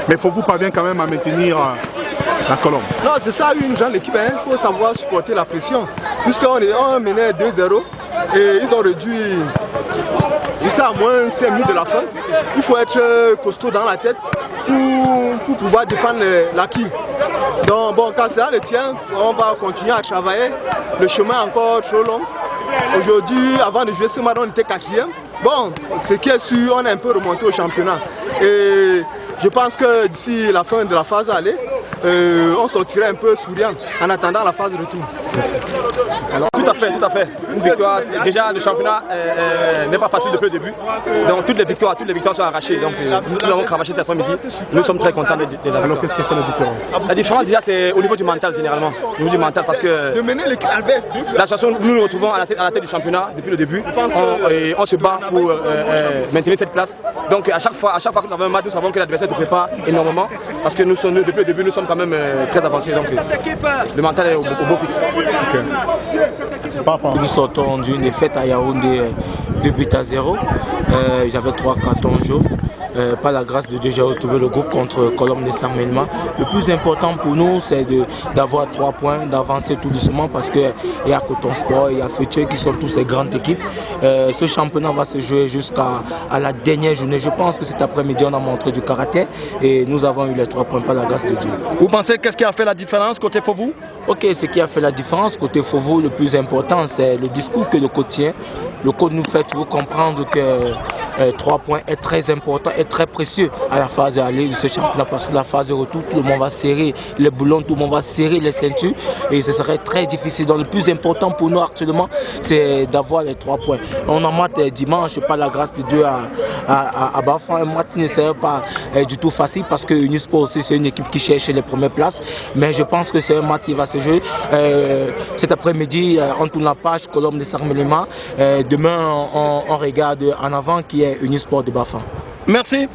Mais il faut vous parvenir quand même à maintenir la colonne. Non, c'est ça une grande équipe, il faut savoir supporter la pression. Puisqu'on menait 2-0 et ils ont réduit jusqu'à moins 5 minutes de la fin. Il faut être costaud dans la tête pour pouvoir défendre l'acquis. Donc bon, quand cela le tient, on va continuer à travailler. Le chemin est encore trop long. Aujourd'hui, avant de jouer ce match, on était 4e. Bon, ce qui est sûr, on est un peu remonté au championnat. Et je pense que d'ici la fin de la phase aller, on sortirait un peu souriant en attendant la phase de retour. Alors, tout à fait. Une victoire. Déjà, le championnat n'est pas facile depuis le début. Donc, toutes les victoires sont arrachées. Donc, nous avons cravaché cet après-midi. Nous sommes très contents de la victoire. Alors, qu'est-ce qui fait la différence? La différence, déjà, c'est au niveau du mental, généralement. Au niveau du mental, parce que la situation, nous nous retrouvons à la tête du championnat depuis le début. On se bat pour maintenir cette place. Donc, à chaque fois que nous avons un match, nous savons que l'adversaire se prépare énormément. Parce que nous, depuis le début, nous sommes quand même très avancés. Donc, le mental est au beau fixe. Nous sortons d'une défaite à Yaoundé 2-0. J'avais 3 cartons jaunes. Par la grâce de Dieu, j'ai retrouvé le groupe contre Colombe de Saint-Melma. Le plus important pour nous, c'est d'avoir 3 points, d'avancer tout doucement parce qu'il y a Coton Sport, il y a Futur qui sont tous ces grandes équipes. Ce championnat va se jouer jusqu'à la dernière journée. Je pense que cet après-midi, on a montré du karaté et nous avons eu les 3 points par la grâce de Dieu. Vous pensez qu'est-ce qui a fait la différence côté Fovou? Ok, ce qui a fait la différence côté Fovou, le plus important, c'est le discours que le coach tient. Le coach nous fait toujours comprendre que 3 points est très important et très précieux à la phase aller de ce championnat parce que la phase de retour, tout le monde va serrer les boulons, tout le monde va serrer les ceintures et ce serait très difficile. Donc le plus important pour nous actuellement, c'est d'avoir les 3 points. On en mate dimanche, par la grâce de Dieu à Bafan. Un match ne serait pas du tout facile parce que Unisport aussi, c'est une équipe qui cherche les premières places. Mais je pense que c'est un match qui va se jouer. Cet après-midi, on tourne la page Colombe de Saint-Melma. Demain, on regarde en avant qui est Unisport de Bafan. Merci.